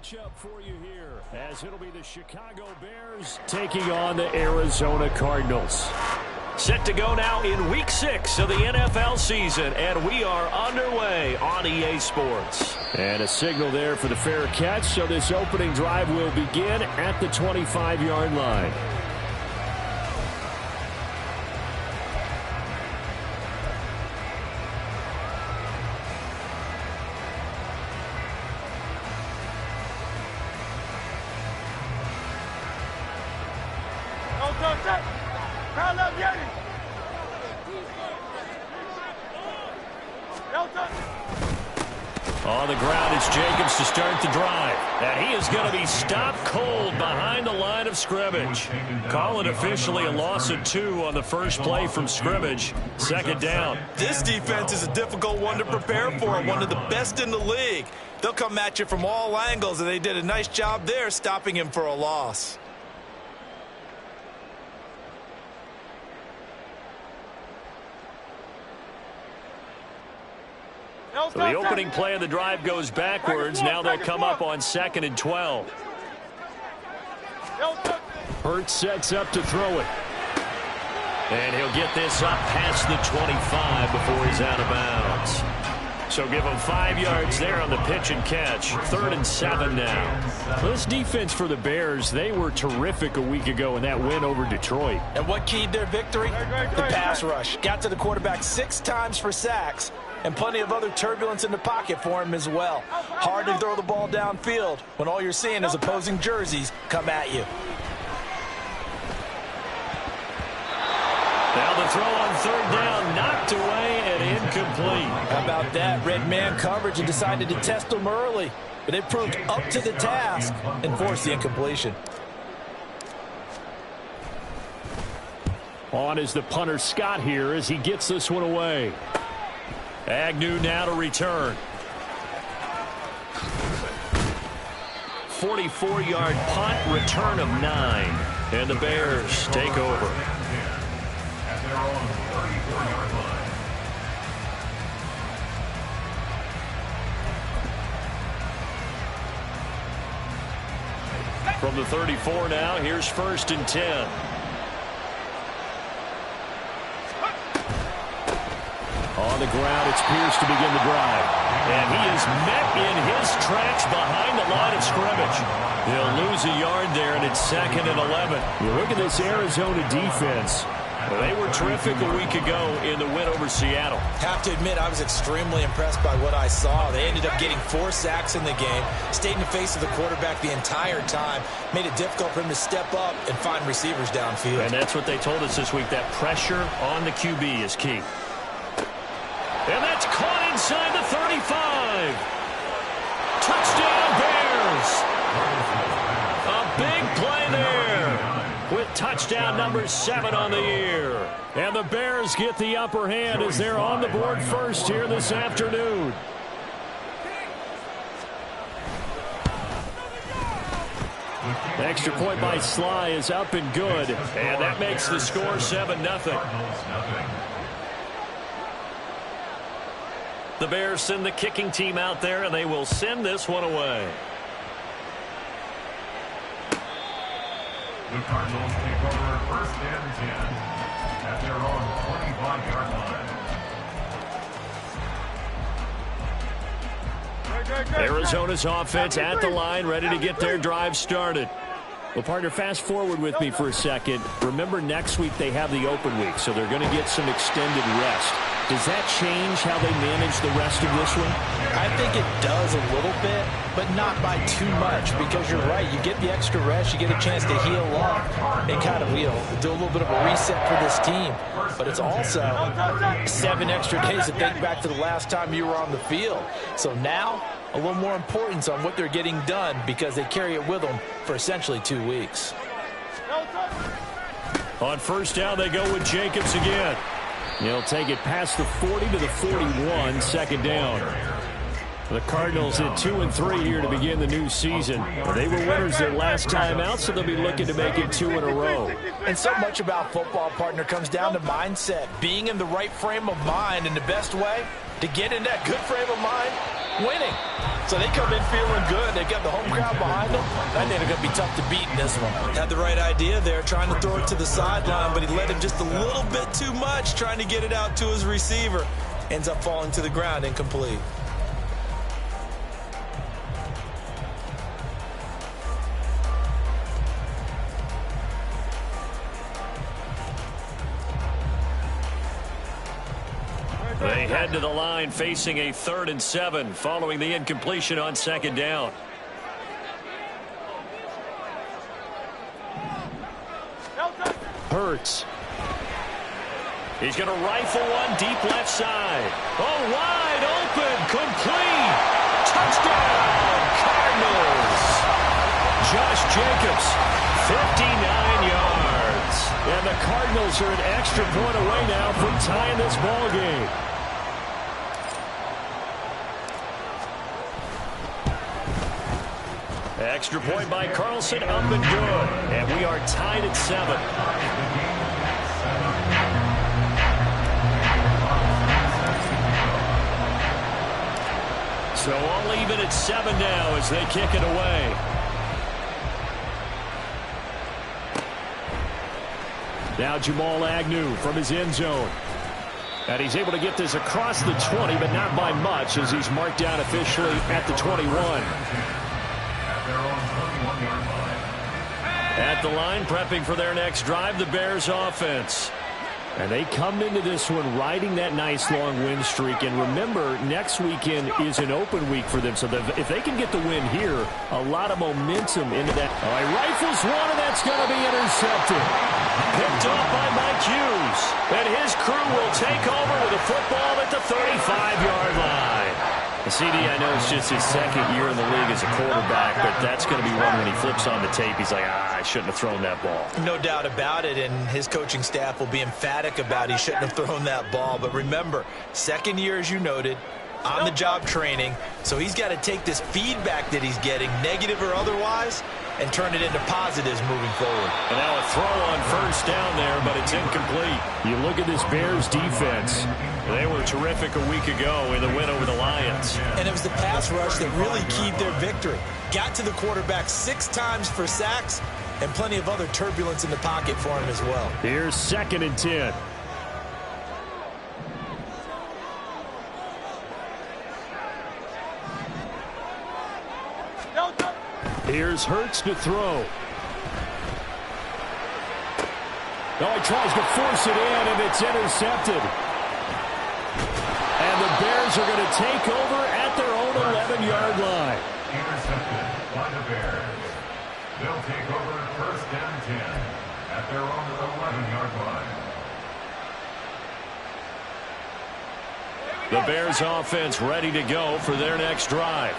matchup for you here, as it'll be the Chicago Bears taking on the Arizona Cardinals. Set to go now in Week 6 of the NFL season, and we are underway on EA Sports. And a signal there for the fair catch, so this opening drive will begin at the 25-yard line. On the ground, it's Jacobs to start the drive. And he is going to be stopped cold behind the line of scrimmage. Call it officially a loss of 2 on the first play from scrimmage. Second down. This defense is a difficult one to prepare for, one of the best in the league. They'll come at you from all angles, and they did a nice job there stopping him for a loss. So the opening play of the drive goes backwards. Now they'll come up on 2nd and 12. Hurts sets up to throw it. And he'll get this up past the 25 before he's out of bounds. So give him 5 yards there on the pitch and catch. 3rd and 7 now. Well, this defense for the Bears, they were terrific a week ago in that win over Detroit. And what keyed their victory? The pass rush. Got to the quarterback 6 times for sacks. And plenty of other turbulence in the pocket for him as well. Hard to throw the ball downfield when all you're seeing is opposing jerseys come at you. Now the throw on 3rd down, knocked away and incomplete. How about that? Red man coverage and decided to test them early. But it proved up to the task and forced the incompletion. On is the punter Scott here as he gets this one away. Agnew now to return. 44-yard punt, return of 9. And the Bears take over. From the 34 now, here's 1st and 10. On the ground, it's Pierce to begin the drive. And he is met in his tracks behind the line of scrimmage. He'll lose a yard there, and it's 2nd and 11. You look at this Arizona defense. They were terrific a week ago in the win over Seattle. Have to admit, I was extremely impressed by what I saw. They ended up getting 4 sacks in the game, stayed in the face of the quarterback the entire time, made it difficult for him to step up and find receivers downfield. And that's what they told us this week, that pressure on the QB is key. And that's caught inside the 35. Touchdown, Bears. A big play there with touchdown number 7 on the year. And the Bears get the upper hand as they're on the board first here this afternoon. Extra point by Sly is up and good. And that makes the score 7-0. The Bears send the kicking team out there, and they will send this one away. The Cardinals take over 1st and 10 at their own 25-yard line. Arizona's offense at the line, ready to get their drive started. Well, partner, fast forward with me for a second. Remember, next week they have the open week, so they're going to get some extended rest. Does that change how they manage the rest of this one? I think it does a little bit, but not by too much, because you're right. You get the extra rest. You get a chance to heal up and kind of, do a little bit of a reset for this team. But it's also 7 extra days to think back to the last time you were on the field. So now, a little more importance on what they're getting done because they carry it with them for essentially 2 weeks. On 1st down, they go with Jacobs again. He'll take it past the 40 to the 41, 2nd down. The Cardinals at 2-3 here to begin the new season. They were winners their last time out, so they'll be looking to make it 2 in a row. And so much about football, partner, comes down to mindset. Being in the right frame of mind, and the best way to get in that good frame of mind winning. So they come in feeling good. They got the home crowd behind them. I think they're going to be tough to beat in this one. Had the right idea there, trying to throw it to the sideline, but he led him just a little bit too much, trying to get it out to his receiver. Ends up falling to the ground, incomplete. They head to the line facing a 3rd and 7 following the incompletion on 2nd down. Hurts. He's going to rifle one deep left side. Oh, wide open, complete. Touchdown, Cardinals. Josh Jacobs, 59 yards. And the Cardinals are an extra point away now from tying this ball game. Extra point by Carlson, up and good. And we are tied at 7. So all even at 7 now as they kick it away. Now Jamal Agnew from his end zone. And he's able to get this across the 20, but not by much as he's marked down officially at the 21. At the line, prepping for their next drive, the Bears offense. And they come into this one riding that nice long win streak. And remember, next weekend is an open week for them. So if they can get the win here, a lot of momentum into that. All right, rifles one, and that's going to be intercepted. Picked off by Mike Hughes. And his crew will take over with a football at the 35-yard line. CD, I know it's just his 2nd year in the league as a quarterback, but that's going to be one when he flips on the tape. He's like, I shouldn't have thrown that ball. No doubt about it, and his coaching staff will be emphatic about he shouldn't have thrown that ball. But remember, 2nd year, as you noted, on-the-job training, so he's got to take this feedback that he's getting, negative or otherwise, and turn it into positives moving forward. And now a throw on 1st down there, but it's incomplete. You look at this Bears defense. They were terrific a week ago in the win over the Lions. And it was the pass rush that really keyed their victory. Got to the quarterback 6 times for sacks and plenty of other turbulence in the pocket for him as well. Here's 2nd and 10. Here's Hurts to throw. Oh, he tries to force it in, and it's intercepted. And the Bears are going to take over at their own 11-yard line. Intercepted by the Bears. They'll take over 1st and 10 at their own 11-yard line. The Bears offense ready to go for their next drive.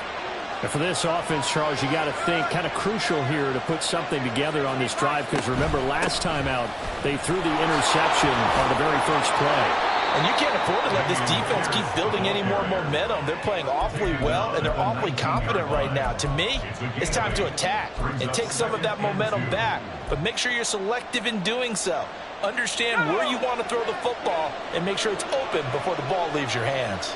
And for this offense, Charles, you got to think kind of crucial here to put something together on this drive, because remember, last time out, they threw the interception on the very first play. And you can't afford to let this defense keep building any more momentum. They're playing awfully well, and they're awfully confident right now. To me, it's time to attack and take some of that momentum back. But make sure you're selective in doing so. Understand where you want to throw the football and make sure it's open before the ball leaves your hands.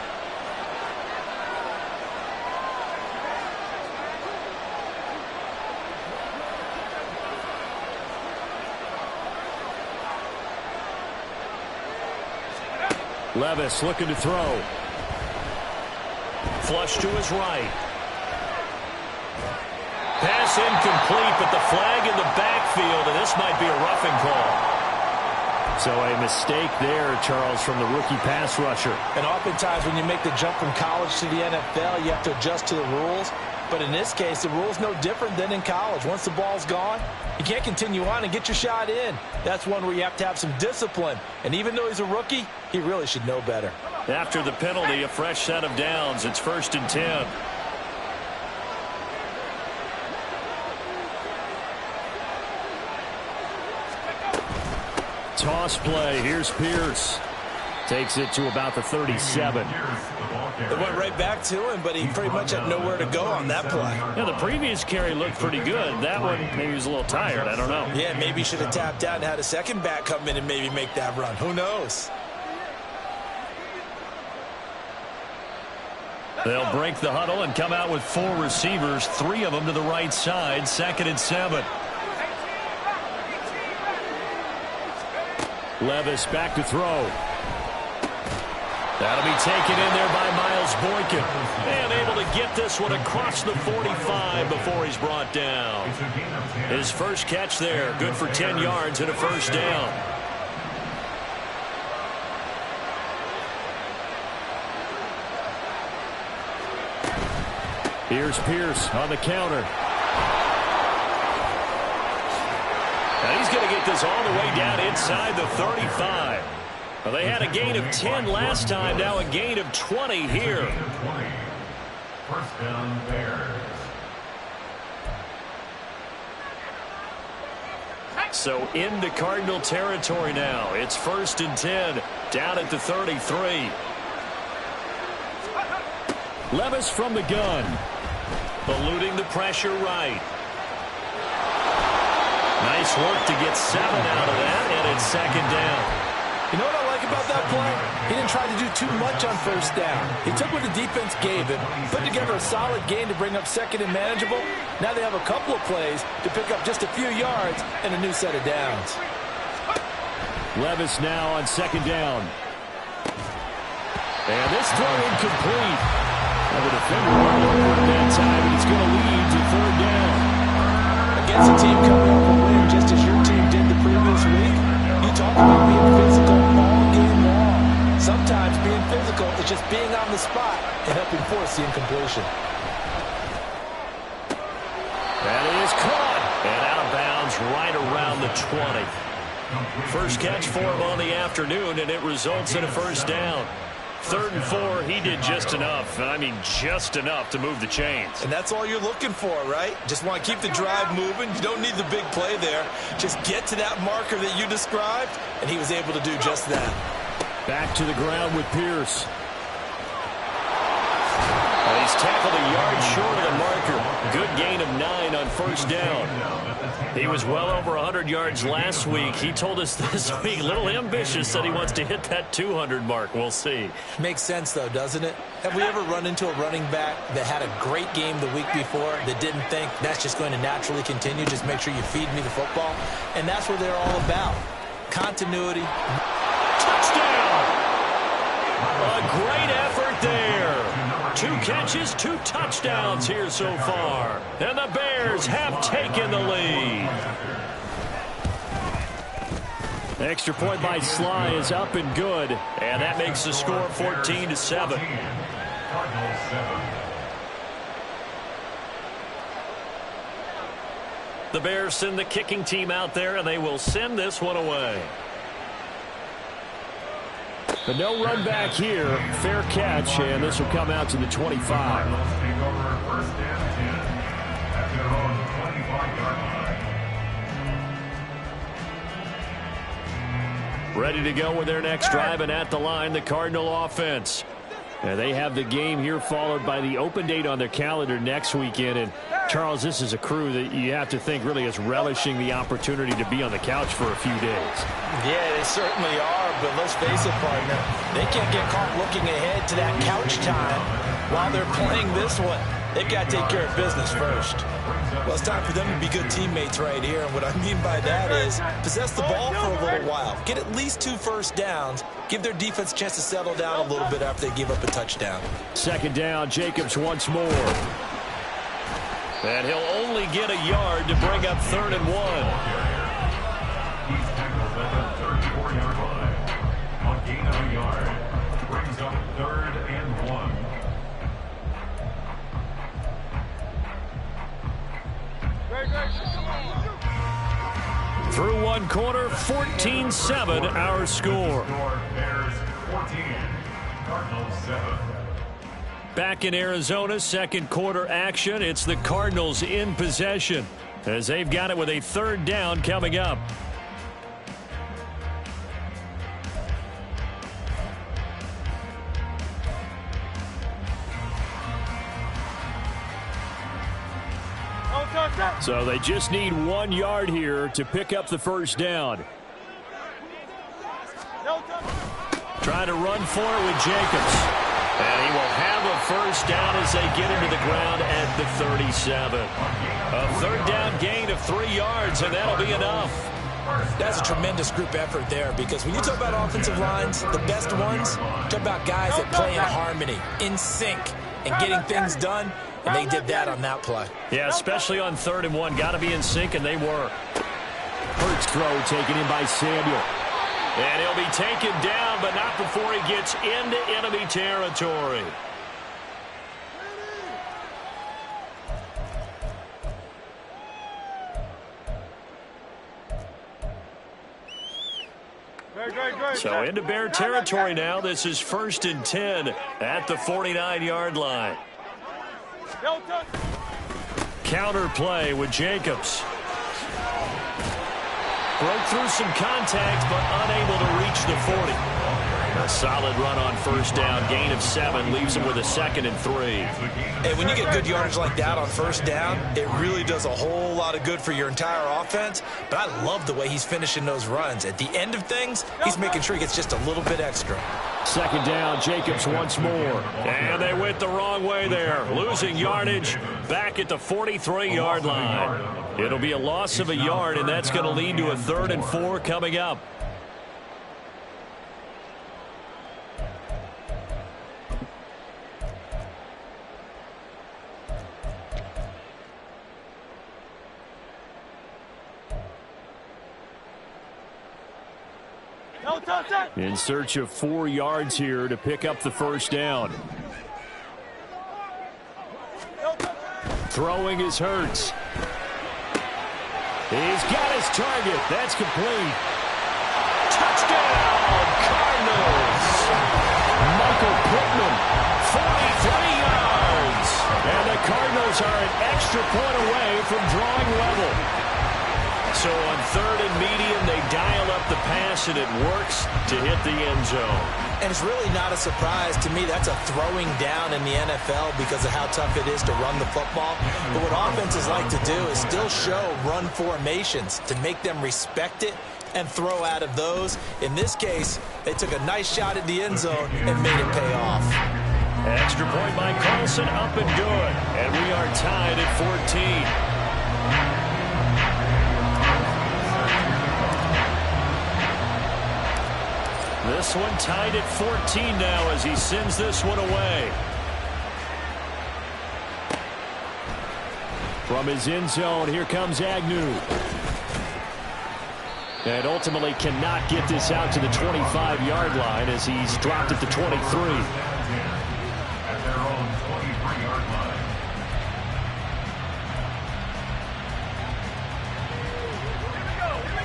Levis looking to throw. Flush to his right. Pass incomplete, but the flag in the backfield, and this might be a roughing call. So a mistake there, Charles, from the rookie pass rusher. And oftentimes when you make the jump from college to the NFL, you have to adjust to the rules. But in this case, the rule's no different than in college. Once the ball's gone, you can't continue on and get your shot in. That's one where you have to have some discipline. And even though he's a rookie, he really should know better. After the penalty, a fresh set of downs. It's 1st and 10. Toss play. Here's Pierce. Takes it to about the 37. They went right back to him, but he pretty much had nowhere to go on that play. Yeah, the previous carry looked pretty good. That one, maybe he was a little tired. I don't know. Yeah, maybe he should have tapped out and had a second back come in and maybe make that run. Who knows? They'll break the huddle and come out with 4 receivers, 3 of them to the right side, 2nd and 7. Levis back to throw. That'll be taken in there by Miles Boykin. And able to get this one across the 45 before he's brought down. His first catch there, good for 10 yards and a first down. Here's Pierce on the counter. Now he's going to get this all the way down inside the 35. Well, they had a gain of 10 last time, now a gain of 20 here. First down, Bears. So into Cardinal territory now. It's 1st and 10, down at the 33. Levis from the gun. Eluding the pressure right. Nice work to get 7 out of that, and it's 2nd down. You know what I like about that play? He didn't try to do too much on first down. He took what the defense gave him, put together a solid gain to bring up 2nd and manageable. Now they have a couple of plays to pick up just a few yards and a new set of downs. Levis now on 2nd down. And this throw incomplete. Now the defender went over at that time, and it's going to lead to 3rd down. Against a team coming off a win just as your team did the previous week, you talk about being physical all game long. Sometimes being physical is just being on the spot and helping force the incompletion. That is caught and out of bounds right around the 20. First catch for him on the afternoon, and it results in a first down. 3rd and 4, he did just enough. I mean, just enough to move the chains. And that's all you're looking for, right? Just want to keep the drive moving. You don't need the big play there. Just get to that marker that you described, and he was able to do just that. Back to the ground with Pierce. And he's tackled a yard short of the marker. Good gain of 9 on first down. He was well over 100 yards last week. He told us this week, a little ambitious, that he wants to hit that 200 mark. We'll see. Makes sense, though, doesn't it? Have we ever run into a running back that had a great game the week before that didn't think that's just going to naturally continue? Just make sure you feed me the football. And that's what they're all about. Continuity. Touchdown! A great effort there. 2 catches, 2 touchdowns here so far. And the Bears have taken the lead. Extra point by Sly is up and good. And that makes the score 14-7. The Bears send the kicking team out there, and they will send this one away. But no run back here. Fair catch, and this will come out to the 25. Ready to go with their next drive, and at the line, the Cardinal offense. And they have the game here followed by the open date on their calendar next weekend. And Charles, this is a crew that you have to think really is relishing the opportunity to be on the couch for a few days. Yeah, they certainly are, but let's face it, partner. They can't get caught looking ahead to that couch time while they're playing this one. They've got to take care of business first. Well, it's time for them to be good teammates right here, and what I mean by that is possess the ball for a little while. Get at least 2 first downs. Give their defense a chance to settle down a little bit after they give up a touchdown. 2nd down, Jacobs once more. And he'll only get a yard to bring up 3rd and 1. He's tackled at the 34-yard line. On gain of a yard, brings up 3rd and 1. Through one quarter, 14-7 our score. Bears 14, Cardinals 7. Back in Arizona, 2nd quarter action. It's the Cardinals in possession as they've got it with a 3rd down coming up. So they just need 1 yard here to pick up the first down. Trying to run for it with Jacobs. And he will have a first down as they get into the ground at the 37. A third down gain of 3 yards, and that'll be enough. That's a tremendous group effort there, because when you talk about offensive lines, the best ones, talk about guys that play in harmony, in sync, and getting things done, and they did that on that play. Yeah, especially on 3rd and 1. Got to be in sync, and they were. Hurts throw taken in by Samuel. And he'll be taken down, but not before he gets into enemy territory. So into Bear territory now. This is 1st and 10 at the 49-yard line. Counter play with Jacobs. Broke through some contact, but unable to reach the 40. A solid run on first down. Gain of 7 leaves him with a 2nd and 3. Hey, when you get good yardage like that on first down, it really does a whole lot of good for your entire offense. But I love the way he's finishing those runs. At the end of things, he's making sure he gets just a little bit extra. 2nd down, Jacobs once more. And they went the wrong way there. Losing yardage back at the 43-yard line. It'll be a loss of a yard, and that's going to lead to a 3rd and 4 coming up. In search of 4 yards here to pick up the first down. Throwing is Hurts. He's got his target. That's complete. Touchdown, Cardinals. Michael Pittman, 43 yards. And the Cardinals are an extra point away from drawing level. So on 3rd and medium, they dial up the pass, and it works to hit the end zone. And it's really not a surprise to me. That's a throwing down in the NFL because of how tough it is to run the football. But what offenses like to do is still show run formations to make them respect it and throw out of those. In this case, they took a nice shot at the end zone and made it pay off. Extra point by Carlson, up and good. And we are tied at 14. This one tied at 14 now as he sends this one away. From his end zone, here comes Agnew. And ultimately cannot get this out to the 25-yard line as he's dropped at the 23. At their own 23-yard line.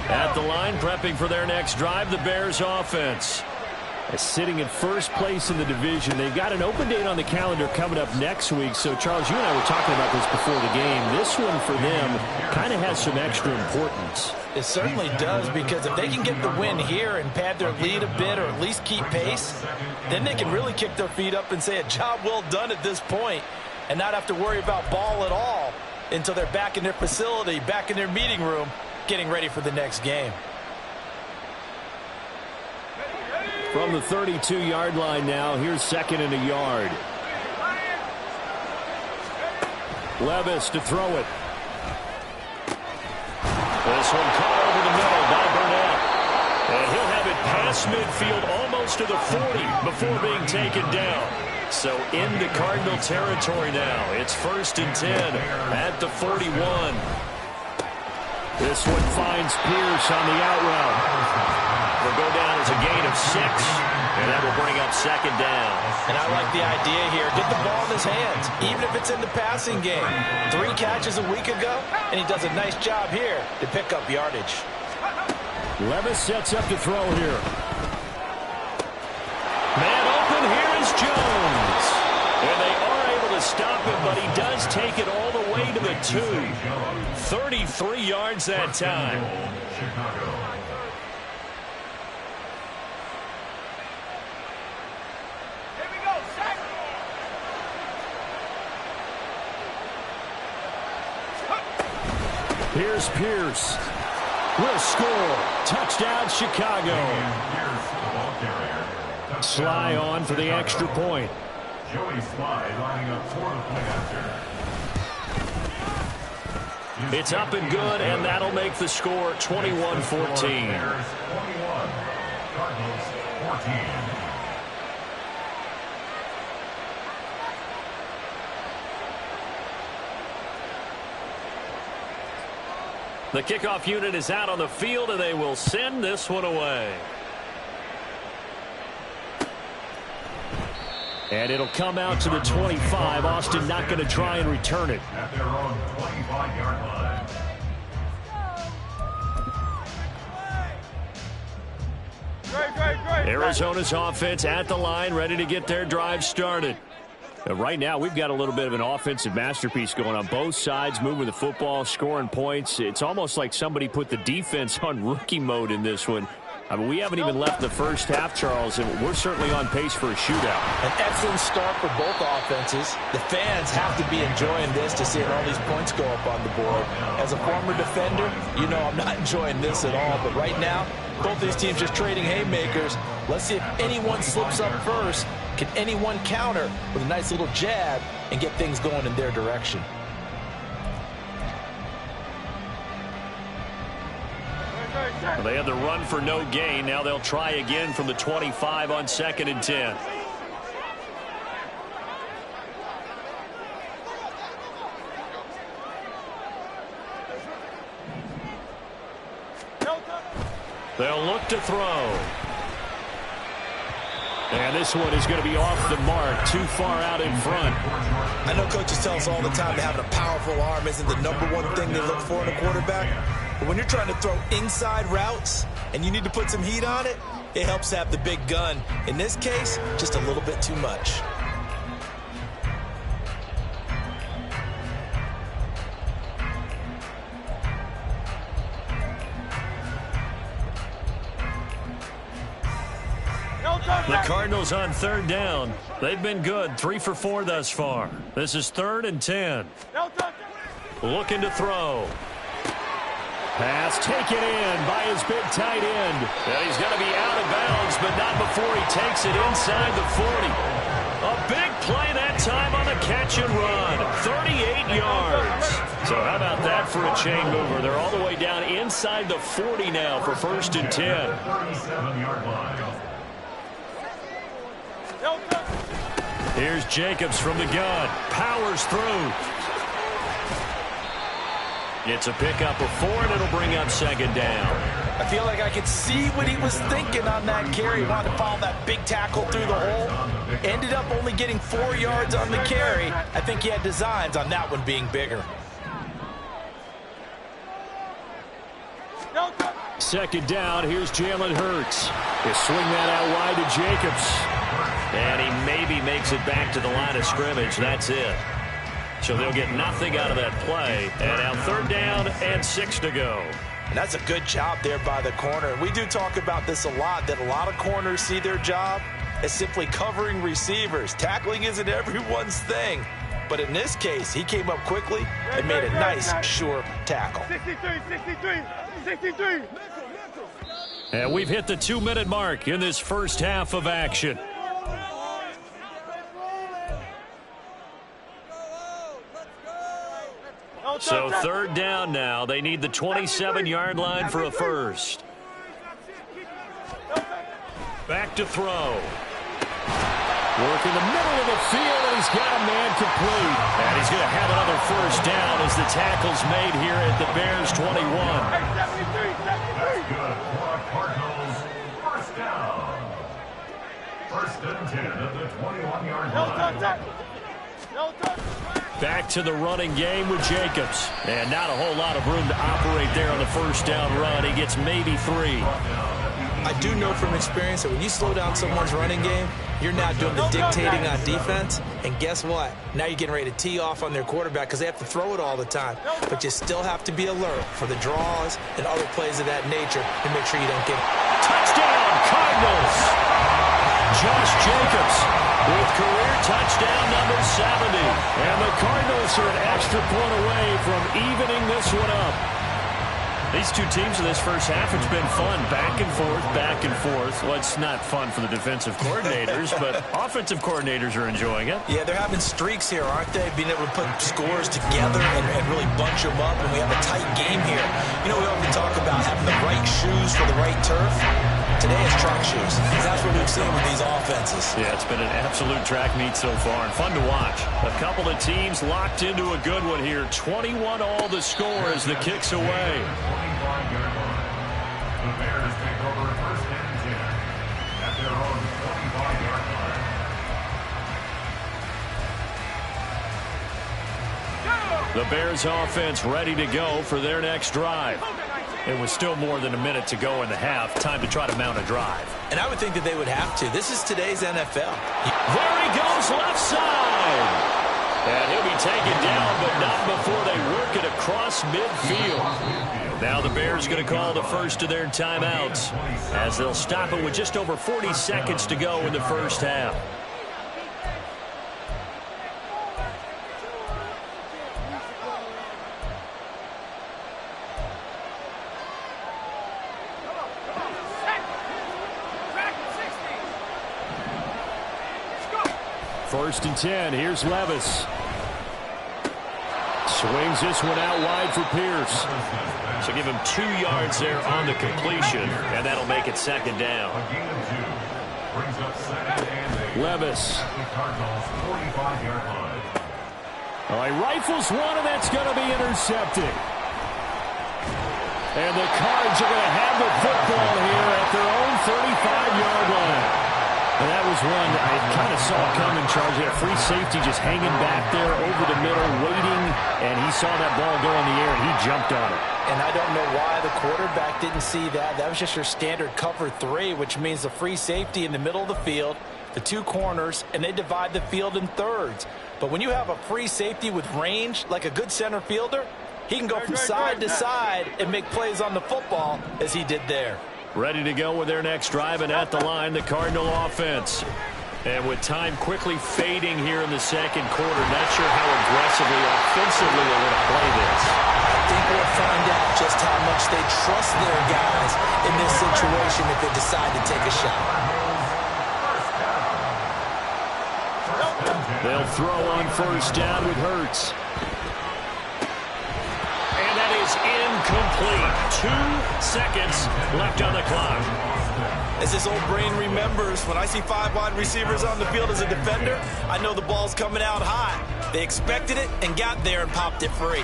At the line, prepping for their next drive, the Bears offense. Sitting in first place in the division. They've got an open date on the calendar coming up next week. So, Charles, you and I were talking about this before the game. This one for them kind of has some extra importance. It certainly does, because if they can get the win here and pad their lead a bit or at least keep pace, then they can really kick their feet up and say a job well done at this point and not have to worry about ball at all until they're back in their facility, back in their meeting room, getting ready for the next game. From the 32-yard line now, here's 2nd and a yard. Levis to throw it. This one caught over the middle by Burnett. And he'll have it past midfield almost to the 40 before being taken down. So into Cardinal territory now. It's 1st and 10 at the 41. This one finds Pierce on the out route. Will go down as a gain of 6, and that will bring up 2nd down. And I like the idea here. Get the ball in his hands, even if it's in the passing game. 3 catches a week ago, and he does a nice job here to pick up yardage. Levis sets up to throw here. Man open, here is Jones. And they are able to stop him, but he does take it all the way to the 2. 33 yards that time. Here's Pierce. Will score. Touchdown, Chicago. Sly on for the extra point. Joey Slye lining up for the point after. It's up and good, and that'll make the score 21-14. Bears 21, Cardinals 14. The kickoff unit is out on the field, and they will send this one away. And it'll come out to the 25. Austin not going to try and return it. At their own 25-yard line. Arizona's offense at the line, ready to get their drive started. Right now, we've got a little bit of an offensive masterpiece going on both sides, moving the football, scoring points. It's almost like somebody put the defense on rookie mode in this one. I mean, we haven't even left the first half, Charles, and we're certainly on pace for a shootout. An excellent start for both offenses. The fans have to be enjoying this to see all these points go up on the board. As a former defender, you know I'm not enjoying this at all. But right now, both these teams just trading haymakers. Let's see if anyone slips up first. Can anyone counter with a nice little jab and get things going in their direction? Well, they had the run for no gain. Now they'll try again from the 25 on 2nd and 10. They'll look to throw. And this one is going to be off the mark, too far out in front. I know coaches tell us all the time that having a powerful arm isn't the #1 thing they look for in a quarterback. But when you're trying to throw inside routes and you need to put some heat on it, it helps to have the big gun. In this case, just a little bit too much. The Cardinals on 3rd down. They've been good, 3 for 4 thus far. This is 3rd and 10. Looking to throw. Pass taken in by his big tight end. And he's going to be out of bounds, but not before he takes it inside the 40. A big play that time on the catch and run. 38 yards. So how about that for a chain mover? They're all the way down inside the 40 now for 1st and 10. 37-yard line. Here's Jacobs from the gun. Powers through. It's a pickup of 4, and it'll bring up 2nd down. I feel like I could see what he was thinking on that carry. He wanted to follow that big tackle through the hole. Ended up only getting 4 yards on the carry. I think he had designs on that one being bigger. 2nd down. Here's Jalen Hurts. He'll swing that out wide to Jacobs. And he maybe makes it back to the line of scrimmage. That's it. So they'll get nothing out of that play. And now 3rd down and 6 to go. And that's a good job there by the corner. And we do talk about this a lot, that a lot of corners see their job as simply covering receivers. Tackling isn't everyone's thing. But in this case, he came up quickly and made a nice, sure tackle. 63. And we've hit the 2-minute mark in this first half of action. So 3rd down now. They need the 27-yard line for a first. Back to throw. Work in the middle of the field, and he's got a man complete. And he's going to have another first down as the tackle's made here at the Bears 21. That's good for a Cardinals first down. 1st and 10 at the 21-yard line. Back to the running game with Jacobs. And not a whole lot of room to operate there on the first down run. He gets maybe 3. I do know from experience that when you slow down someone's running game, you're now doing the dictating on defense. And guess what? Now you're getting ready to tee off on their quarterback because they have to throw it all the time. But you still have to be alert for the draws and other plays of that nature and make sure you don't get it. Touchdown, Cardinals! Josh Jacobs with career touchdown number 70. And the Cardinals are an extra point away from evening this one up. These two teams in this first half, it's been fun. Back and forth, back and forth. Well, it's not fun for the defensive coordinators, but offensive coordinators are enjoying it. Yeah, they're having streaks here, aren't they? Being able to put scores together and really bunch them up, and we have a tight game here. You know, we often talk about having the right shoes for the right turf. Today is track shoes. That's what we've seen with these offenses. Yeah, it's been an absolute track meet so far, and fun to watch. A couple of teams locked into a good one here. 21-all the score as the kick's away. The Bears take over first and 10 at their own 25-yard line. The Bears offense ready to go for their next drive. It was still more than a minute to go in the half. Time to try to mount a drive. And I would think that they would have to. This is today's NFL. There he goes, left side. And he'll be taken down, but not before they work it across midfield. Now the Bears going to call the first of their timeouts as they'll stop it with just over 40 seconds to go in the first half. First and 10. Here's Levis. Swings this one out wide for Pierce. So give him 2 yards there on the completion, and that'll make it second down. Levis. All right, rifles one, and that's going to be intercepted. And the Cards are going to have the football here at their own 35-yard line. And that was one I kind of saw coming, Charles. That free safety just hanging back there over the middle, waiting, and he saw that ball go in the air, and he jumped on it. And I don't know why the quarterback didn't see that. That was just your standard cover 3, which means the free safety in the middle of the field, the 2 corners, and they divide the field in thirds. But when you have a free safety with range, like a good center fielder, he can go from side to side and make plays on the football as he did there. Ready to go with their next drive, and at the line, the Cardinal offense. And with time quickly fading here in the second quarter, not sure how aggressively, offensively they're going to play this. I think we'll find out just how much they trust their guys in this situation if they decide to take a shot. They'll throw on first down with Hurts. And that is incomplete. 2 seconds left on the clock. As this old brain remembers, when I see 5 wide receivers on the field as a defender, I know the ball's coming out high. They expected it and got there and popped it free.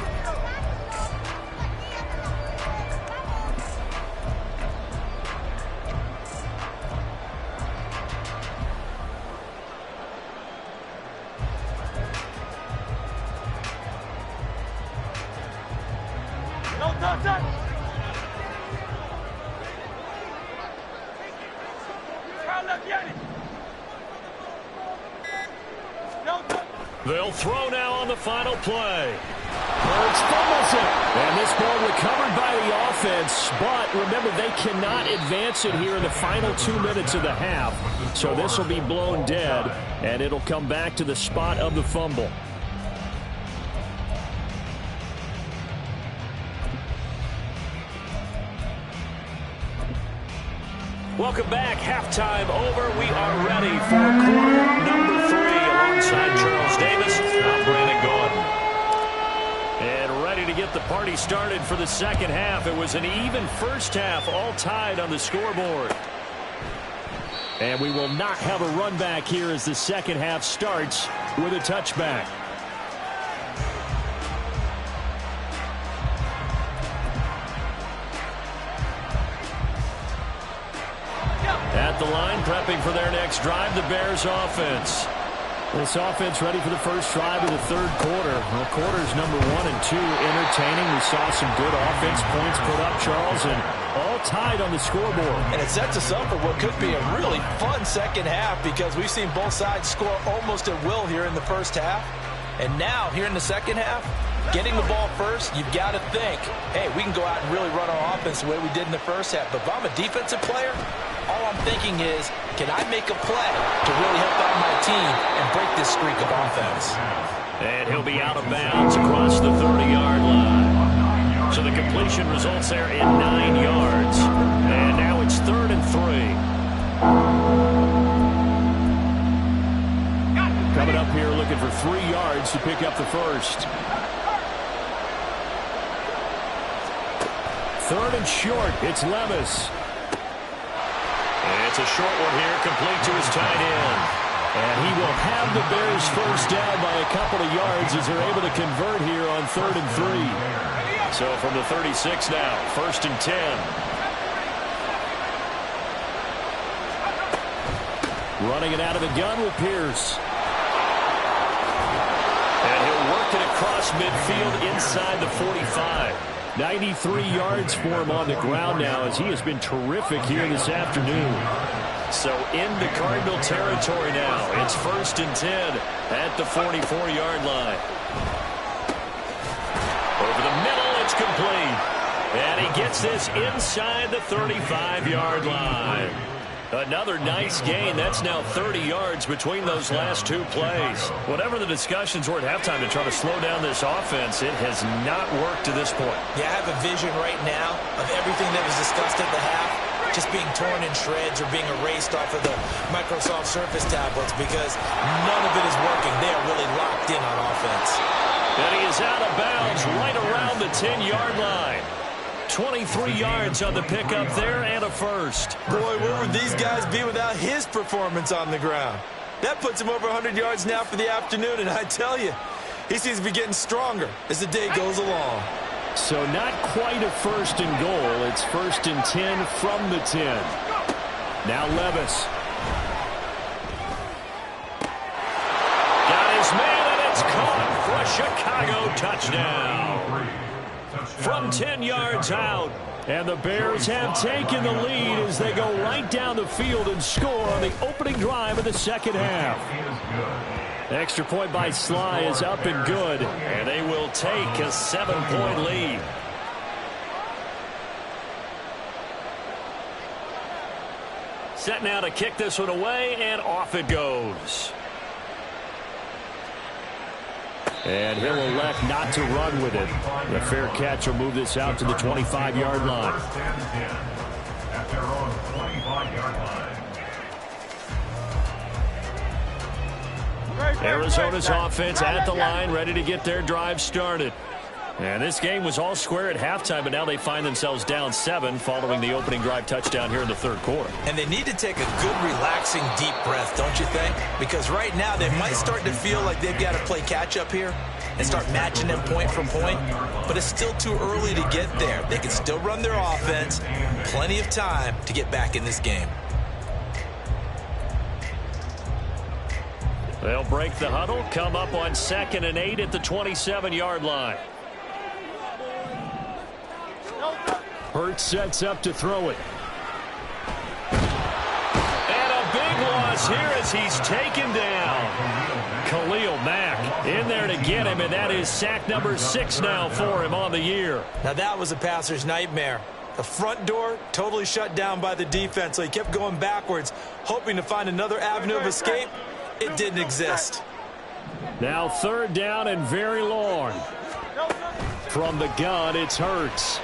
They'll throw now on the final play. Hurts fumbles it. And this ball recovered by the offense. But remember, they cannot advance it here in the final 2 minutes of the half. So this will be blown dead, and it'll come back to the spot of the fumble. Welcome back. Halftime over. We are ready for quarter number 3 alongside Charles Davis. I'm Brandon Gaudin. And ready to get the party started for the second half. It was an even first half, all tied on the scoreboard. And we will not have a run back here as the second half starts with a touchback. At the line, prepping for their next drive, the Bears offense. This offense ready for the first drive of the third quarter. Well, quarters number 1 and 2 entertaining. We saw some good offense points put up, Charles, and all tied on the scoreboard. And it sets us up for what could be a really fun second half because we've seen both sides score almost at will here in the first half. And now, here in the second half, getting the ball first, you've got to think, hey, we can go out and really run our offense the way we did in the first half. But if I'm a defensive player, all I'm thinking is, can I make a play to really help out my team and break this streak of offense? And he'll be out of bounds across the 30-yard line. So the completion completion results there in 9 yards. And now it's 3rd and 3. Coming up here looking for 3 yards to pick up the first. 3rd and short. It's Levis. And it's a short one here, complete to his tight end. And he will have the Bears first down by a couple of yards as they're able to convert here on 3rd and 3. So from the 36 now, 1st and 10. Running it out of the gun with Pierce. And he'll work it across midfield inside the 45. 93 yards for him on the ground now as he has been terrific here this afternoon. So into Cardinal territory now. It's 1st and 10 at the 44-yard line. Over the middle, it's complete. And he gets this inside the 35-yard line. Another nice gain. That's now 30 yards between those last 2 plays. Whatever the discussions were at halftime to try to slow down this offense, it has not worked to this point. Yeah, I have a vision right now of everything that was discussed at the half just being torn in shreds or being erased off of the Microsoft Surface tablets because none of it is working. They are really locked in on offense. And he is out of bounds right around the 10-yard line. 23 yards on the pickup there and a first. Boy, where would these guys be without his performance on the ground? That puts him over 100 yards now for the afternoon, and I tell you, he seems to be getting stronger as the day goes along. So not quite a 1st and goal. It's 1st and 10 from the 10. Now Levis. Got his man, and it's caught for a Chicago touchdown. From 10 yards out. And the Bears have taken the lead as they go right down the field and score on the opening drive of the second half. Extra point by Sly is up and good. And they will take a 7-point lead. Set now to kick this one away, and off it goes. And he'll elect not to run with it. The fair catch will move this out to the 25-yard line. At their own 25-yard line. Arizona's offense at the line, ready to get their drive started. And this game was all square at halftime, but now they find themselves down 7 following the opening drive touchdown here in the 3rd quarter. And they need to take a good, relaxing, deep breath, don't you think? Because right now they might start to feel like they've got to play catch-up here and start matching them point for point. But it's still too early to get there. They can still run their offense. Plenty of time to get back in this game. They'll break the huddle, come up on 2nd and 8 at the 27-yard line. Hurts sets up to throw it. And a big loss here as he's taken down. Khalil Mack in there to get him, and that is sack number 6 now for him on the year. Now that was a passer's nightmare. The front door totally shut down by the defense, so he kept going backwards, hoping to find another avenue of escape. It didn't exist. Now 3rd down and very long. From the gun, it's Hurts.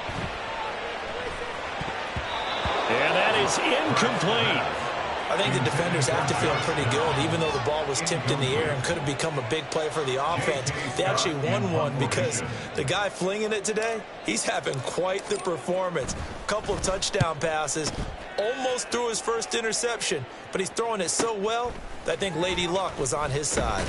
And that is incomplete. I think the defenders have to feel pretty good, even though the ball was tipped in the air and could have become a big play for the offense. They actually won one because the guy flinging it today, he's having quite the performance. A couple of touchdown passes, almost threw his first interception, but he's throwing it so well that I think Lady Luck was on his side.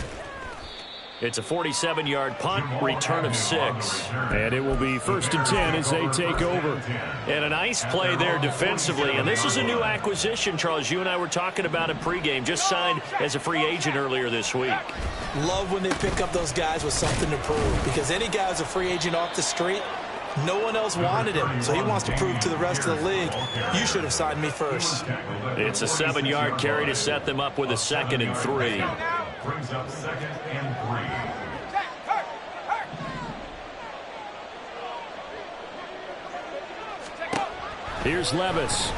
It's a 47-yard punt, return of 6. And it will be 1st and 10 as they take over. And a nice play there defensively. And this is a new acquisition, Charles. You and I were talking about it pregame. Just signed as a free agent earlier this week. Love when they pick up those guys with something to prove. Because any guy who's a free agent off the street, no one else wanted him. So he wants to prove to the rest of the league, you should have signed me first. It's a 7-yard carry to set them up with a 2nd and 3. Brings up 2nd and 3. Here's Levis.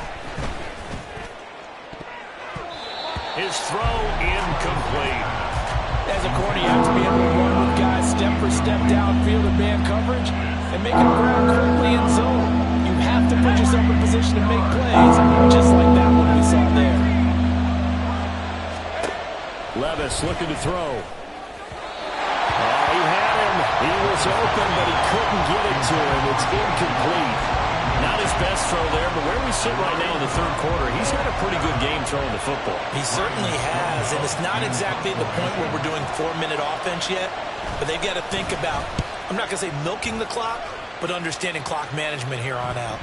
His throw incomplete. As a corner, you have to be able to run with guys step for step downfield in man coverage and make them ground quickly in zone. himself in position to make plays, just like that one we saw there. Levis looking to throw. He had him. He was open, but he couldn't get it to him. It's incomplete. Not his best throw there, but where we sit right now in the third quarter, he's had a pretty good game throwing the football. He certainly has, and it's not exactly the point where we're doing 4-minute offense yet, but they've got to think about, I'm not going to say milking the clock, but understanding clock management here on out.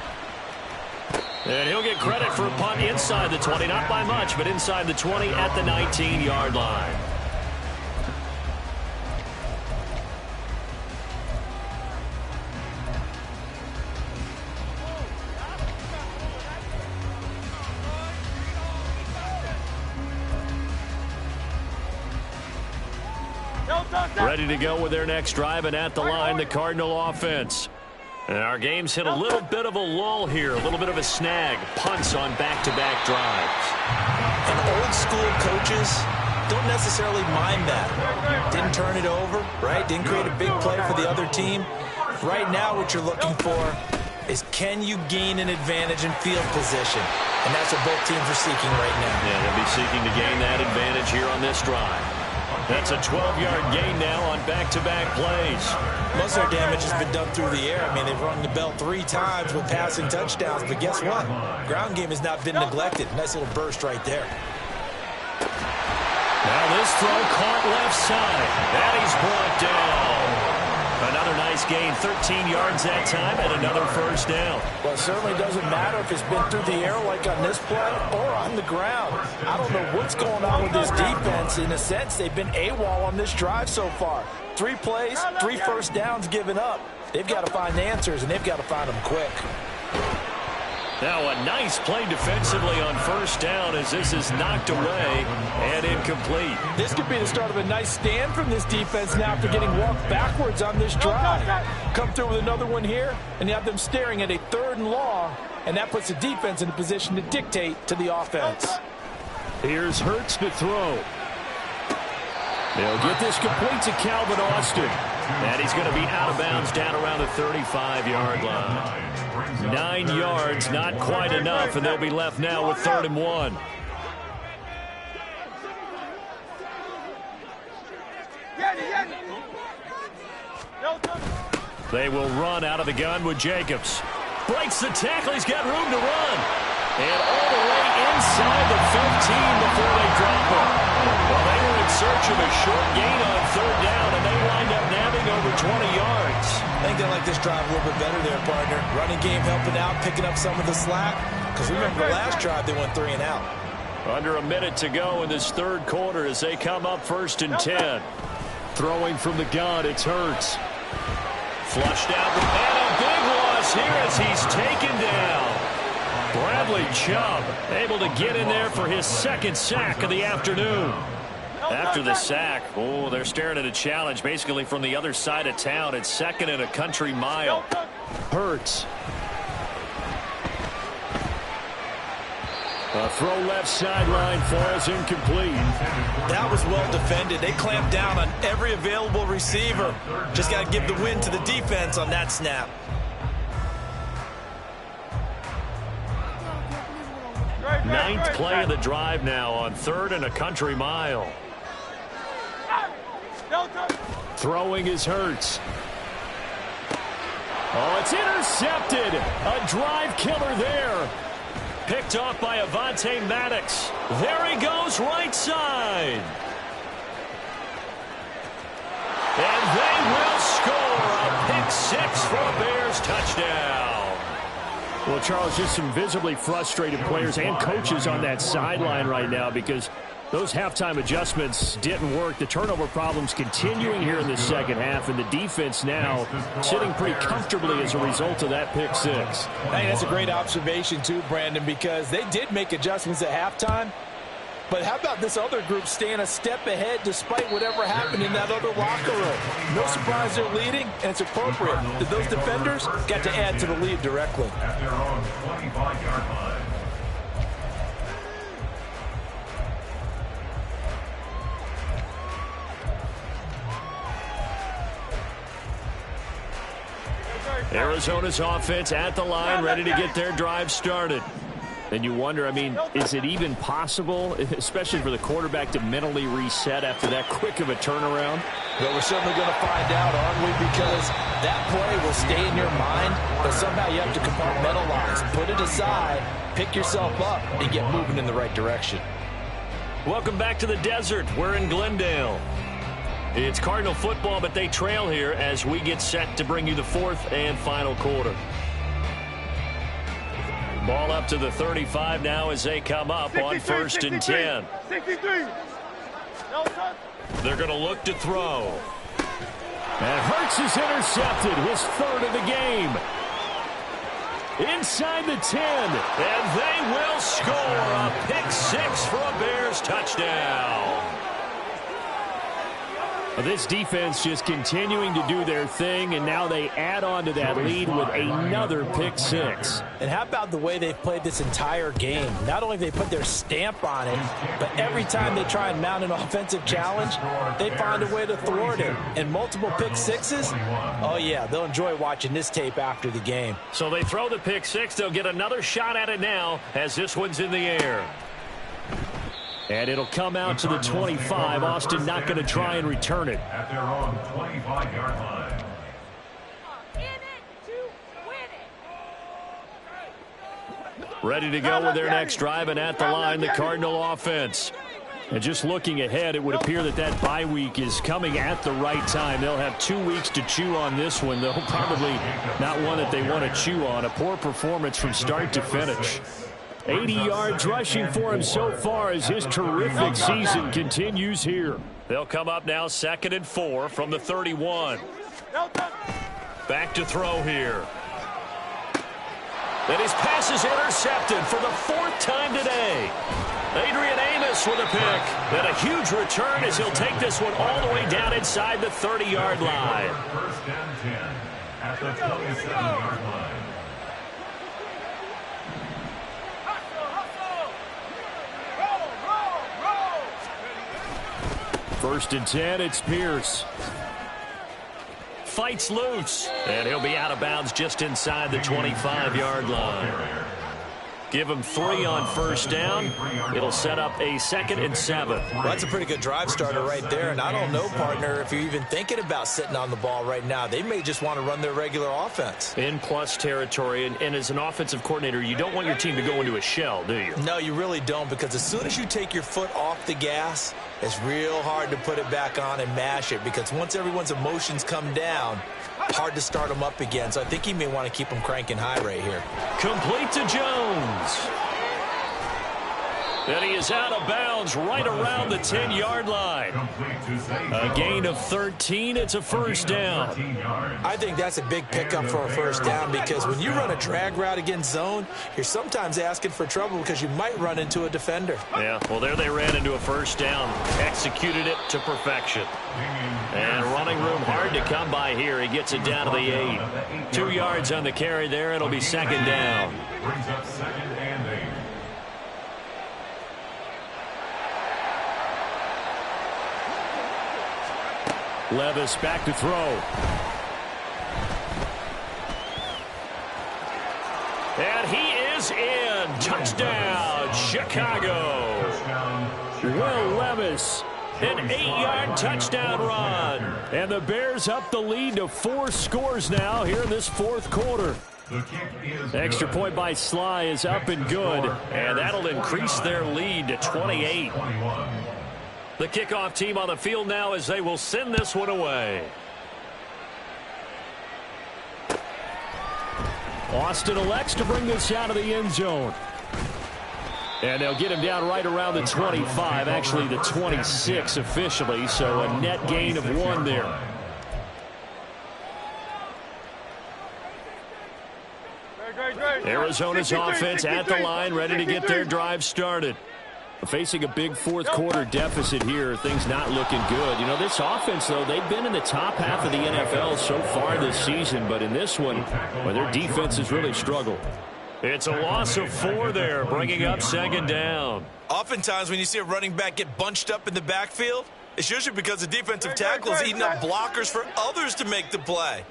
And he'll get credit for a punt inside the 20, not by much, but inside the 20 at the 19-yard line. Ready to go with their next drive, and at the line, the Cardinal offense. And our game's hit a little bit of a lull here, a little bit of a snag. Punts on back-to-back drives. And old-school coaches don't necessarily mind that. Didn't turn it over, right? Didn't create a big play for the other team. Right now, what you're looking for is, can you gain an advantage in field position? And that's what both teams are seeking right now. Yeah, they'll be seeking to gain that advantage here on this drive. That's a 12-yard gain now on back-to-back plays. Most of their damage has been done through the air. I mean, they've rung the bell 3 times with passing touchdowns, but guess what? Ground game has not been neglected. Nice little burst right there. Now this throw caught left side. And he's brought down. Another nice gain, 13 yards that time, and another first down. Well, it certainly doesn't matter if it's been through the air like on this play or on the ground. I don't know what's going on with this defense. In a sense, they've been AWOL on this drive so far. 3 plays, 3 first downs given up. They've got to find answers, and they've got to find them quick. Now a nice play defensively on first down as this is knocked away and incomplete. This could be the start of a nice stand from this defense now after getting walked backwards on this drive. Come through with another one here, and you have them staring at a 3rd and long, and that puts the defense in a position to dictate to the offense. Here's Hurts to throw. They'll get this complete to Calvin Austin. And he's going to be out of bounds down around the 35-yard line. 9 yards, not quite enough, and they'll be left now with 3rd and 1. They will run out of the gun with Jacobs. Breaks the tackle. He's got room to run. And all the way inside the 15 before they drop him. Well, they were in search of a short gain on 3rd down, and they wind up nabbing over 20 yards. I think they like this drive a little bit better there, partner. Running game helping out, picking up some of the slack. Because remember, the last drive they went 3 and out. Under a minute to go in this 3rd quarter as they come up 1st and 10. Throwing from the gun, it's Hurts. Flushed out, and a big loss here as he's taken down. Bradley Chubb able to get in there for his 2nd sack of the afternoon. After the sack, they're staring at a challenge basically from the other side of town. It's 2nd and a country mile. Hurts. A throw left sideline falls incomplete. That was well defended. They clamped down on every available receiver. Just got to give the win to the defense on that snap. Ninth play of the drive now on 3rd and a country mile. Throwing is Hurts. Oh, it's intercepted. A drive killer there. Picked off by Avonte Maddox. There he goes, right side. And they will score a pick 6 for a Bears touchdown. Well, Charles, just some visibly frustrated players and coaches on that sideline right now because those halftime adjustments didn't work. The turnover problems continuing here in the 2nd half, and the defense now sitting pretty comfortably as a result of that pick 6. I think that's a great observation too, Brandon, because they did make adjustments at halftime. But how about this other group staying a step ahead despite whatever happened in that other locker room? No surprise they're leading, and it's appropriate that those defenders got to add to the lead directly. At their own 25-yard line. Arizona's offense at the line, ready to get their drive started. And you wonder, I mean, is it even possible, especially for the quarterback, to mentally reset after that quick of a turnaround? Well, we're certainly going to find out, aren't we? Because that play will stay in your mind, but somehow you have to compartmentalize, put it aside, pick yourself up, and get moving in the right direction. Welcome back to the desert. We're in Glendale. It's Cardinal football, but they trail here as we get set to bring you the fourth and final quarter. Ball up to the 35 now as they come up on 1st and 10. 63. They're going to look to throw. And Hurts is intercepted, his 3rd of the game. Inside the 10, and they will score a pick 6 for a Bears touchdown. This defense just continuing to do their thing, and now they add on to that lead with another pick 6. And how about the way they've played this entire game? Not only have they put their stamp on it, but every time they try and mount an offensive challenge, they find a way to thwart it. And multiple pick 6s, oh yeah, they'll enjoy watching this tape after the game. So they throw the pick 6. They'll get another shot at it now as this one's in the air. And it'll come out to the 25. Austin not going to try and return it. At their own 25-yard line. Ready to go with their next drive, and at the line, the Cardinal offense. And just looking ahead, it would appear that that bye week is coming at the right time. They'll have 2 weeks to chew on this one, though probably not one that they want to chew on. A poor performance from start to finish. 80 yards rushing for him so far as his terrific season continues here. They'll come up now 2nd and 4 from the 31. Back to throw here. And his pass is intercepted for the 4th time today. Adrian Amos with a pick. And a huge return as he'll take this one all the way down inside the 30-yard line. 1st and 10 at the 27-yard line. 1st and 10, it's Pierce. Fights loose, and he'll be out of bounds just inside the 25-yard line. Give him 3 on 1st down. It'll set up a 2nd and 7. Well, that's a pretty good drive starter right there, and I don't know, partner, if you're even thinking about sitting on the ball right now. They may just want to run their regular offense. In plus territory, and as an offensive coordinator, you don't want your team to go into a shell, do you? No, you really don't, because as soon as you take your foot off the gas, it's real hard to put it back on and mash it, because once everyone's emotions come down, hard to start them up again. So I think he may want to keep them cranking high right here. Complete to Jones. And he is out of bounds right around the 10-yard line. A gain of 13. It's a 1st down. I think that's a big pickup for a 1st down, because when you run a drag route against zone, you're sometimes asking for trouble because you might run into a defender. Yeah, well, there they ran into a 1st down. Executed it to perfection. And running room hard to come by here. He gets it down to the 8. 2 yards on the carry there. It'll be 2nd down. Brings up 2nd and 8. Levis back to throw. And he is in. Touchdown, Chicago. Will Levis, an 8-yard touchdown run. And the Bears up the lead to 4 scores now here in this 4th quarter. Extra point by Sly is up and good. And that'll increase their lead to 28. The kickoff team on the field now as they will send this one away. Austin elects to bring this out of the end zone. And they'll get him down right around the 25, actually the 26 officially, so a net gain of 1 there. Arizona's offense at the line, ready to get their drive started. Facing a big 4th quarter deficit here, things not looking good. You know, this offense, though, they've been in the top half of the NFL so far this season, but in this one, well, their defense has really struggled. It's a loss of 4 there, bringing up 2nd down. Oftentimes when you see a running back get bunched up in the backfield, it's usually because the defensive tackle is eating up blockers for others to make the play.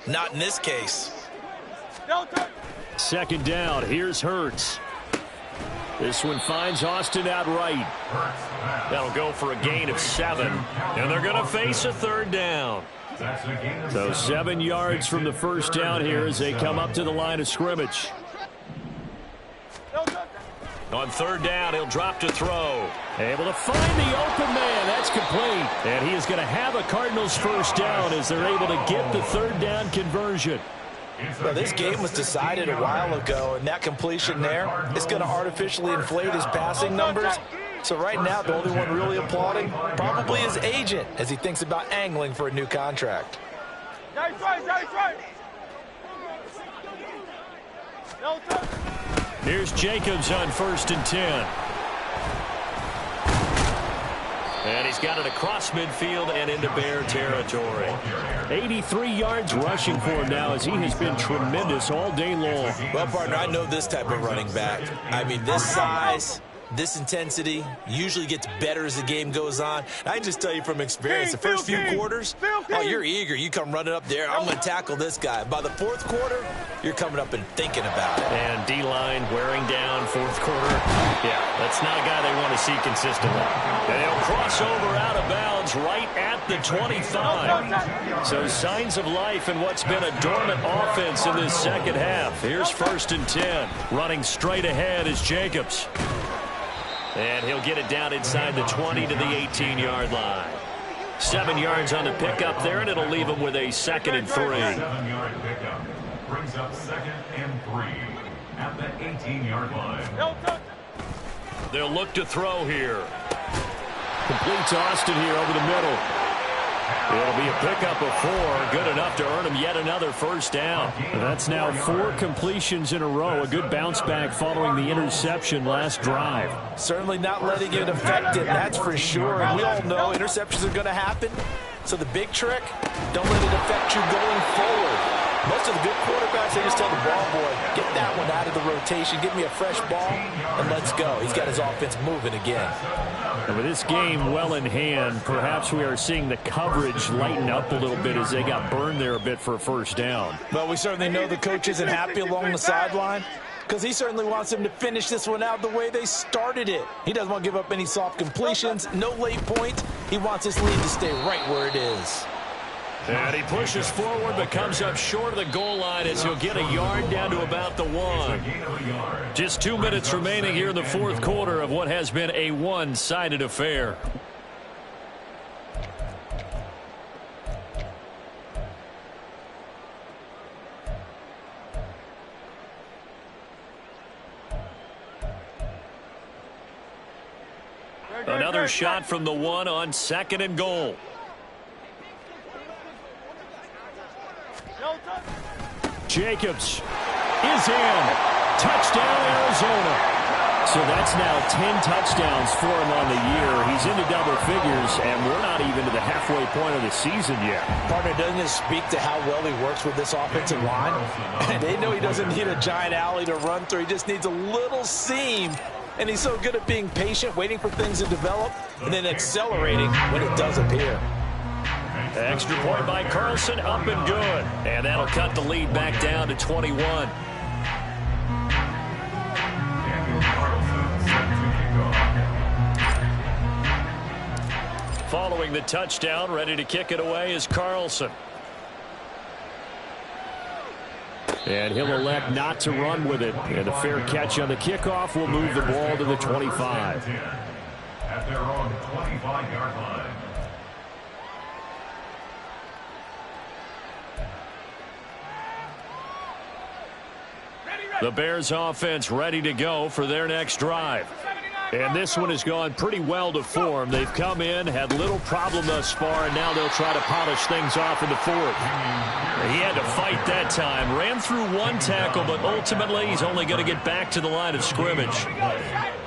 Not in this case. Second down. Here's Hurts. This one finds Austin out right. That'll go for a gain of 7. And they're going to face a third down. So 7 yards from the first down here as they come up to the line of scrimmage. On third down, he'll drop to throw. Able to find the open man. That's complete. And he is going to have a Cardinals first down as they're able to get the third down conversion. Well, this game was decided a while ago, and that completion there is going to artificially inflate his passing numbers. So right now, the only one really applauding probably his agent as he thinks about angling for a new contract. Here's Jacobs on 1st and 10. And he's got it across midfield and into Bear territory. 83 yards rushing for him now as he has been tremendous all day long. Well, partner, I know this type of running back. I mean, this size, this intensity usually gets better as the game goes on. I can just tell you from experience, the first few quarters, oh, you're eager. You come running up there, I'm going to tackle this guy. By the fourth quarter, you're coming up and thinking about it. And D-line wearing down fourth quarter. Yeah, that's not a guy they want to see consistently. And they'll cross over out of bounds right at the 25. So signs of life in what's been a dormant offense in this second half. Here's 1st and 10. Running straight ahead is Jacobs. And he'll get it down inside the 20 to the 18-yard line. 7 yards on the pickup there, and it'll leave him with a 2nd and 3. 7-yard pickup brings up 2nd and 3 at the 18-yard line. They'll look to throw here. Complete to Austin here over the middle. It'll be a pickup of 4. Good enough to earn him yet another first down. That's now 4 completions in a row. A good bounce back following the interception last drive. Certainly not letting it affect him, that's for sure. And we all know interceptions are going to happen. So the big trick, don't let it affect you going forward. Most of the good quarterbacks, they just tell the ball boy, get that one out of the rotation, give me a fresh ball, and let's go. He's got his offense moving again. And with this game well in hand, perhaps we are seeing the coverage lighten up a little bit as they got burned there a bit for a first down. Well, we certainly know the coach isn't happy along the sideline because he certainly wants them to finish this one out the way they started it. He doesn't want to give up any soft completions, no late points. He wants his lead to stay right where it is. And he pushes forward but comes up short of the goal line as he'll get a yard down to about the 1. Just 2 minutes remaining here in the fourth quarter of what has been a one-sided affair. Another shot from the 1 on 2nd and goal. Jacobs is in. Touchdown, Arizona. So that's now 10 touchdowns for him on the year. He's into double figures, and we're not even to the halfway point of the season yet. Partner, doesn't it speak to how well he works with this offensive line? They know he doesn't need a giant alley to run through. He just needs a little seam. And he's so good at being patient, waiting for things to develop, and then accelerating when it does appear. Extra point by Carlson, up and good. And that'll cut the lead back down to 21. Following the touchdown, ready to kick it away is Carlson. And he'll elect not to run with it. And a fair catch on the kickoff will move the ball to the 25. At their own 25-yard line. The Bears offense ready to go for their next drive. And this one has gone pretty well to form. They've come in, had little problem thus far, and now they'll try to polish things off in the fourth. He had to fight that time. Ran through one tackle, but ultimately he's only going to get back to the line of scrimmage.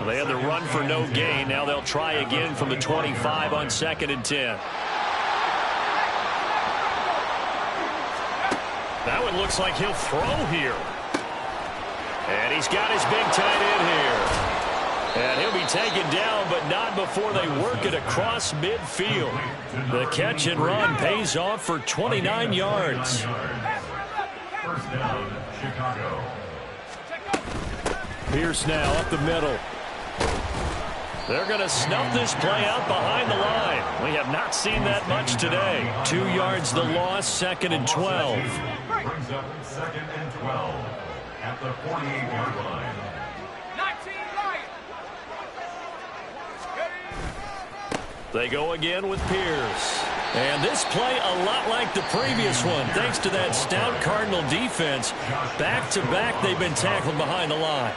They had the run for no gain. Now they'll try again from the 25 on 2nd and 10. That one looks like he'll throw here. And he's got his big tight end here. And he'll be taken down, but not before they work it across midfield. The catch and run pays off for 29 yards. First down, Chicago. Pierce now up the middle. They're going to snuff this play out behind the line. We have not seen that much today. 2 yards the loss, 2nd and 12. Brings up 2nd and 12 at the 48-yard line. They go again with Pierce. And this play a lot like the previous one, thanks to that stout Cardinal defense. Back-to-back, they've been tackled behind the line.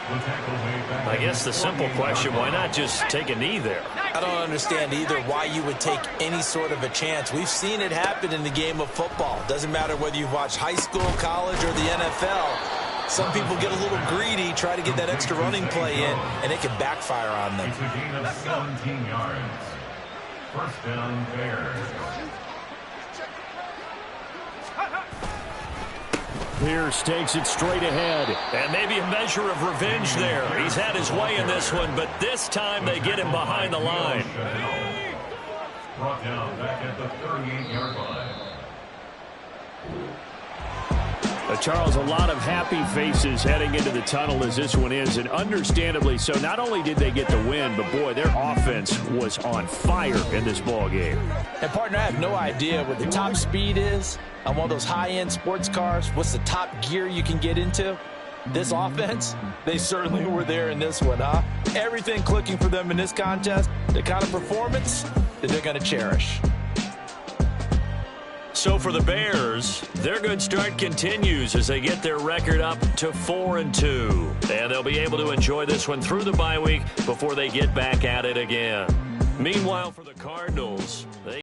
I guess the simple question, why not just take a knee there? I don't understand either why you would take any sort of a chance. We've seen it happen in the game of football. Doesn't matter whether you've watched high school, college, or the NFL. Some people get a little greedy, try to get that extra running play in, and it can backfire on them. It's a gain of 17 yards. First down, Bears. Pierce takes it straight ahead. And maybe a measure of revenge there. He's had his way in this one, but this time they get him behind the line. Brought down back at the 38-yard line. Charles, a lot of happy faces heading into the tunnel as this one is, and understandably so. Not only did they get the win, but boy, their offense was on fire in this ball game. And partner, I have no idea what the top speed is on one of those high-end sports cars. What's the top gear you can get into? This offense, they certainly were there in this one, huh? Everything clicking for them in this contest, the kind of performance that they're going to cherish. So for the Bears, their good start continues as they get their record up to 4-2. And they'll be able to enjoy this one through the bye week before they get back at it again. Meanwhile, for the Cardinals,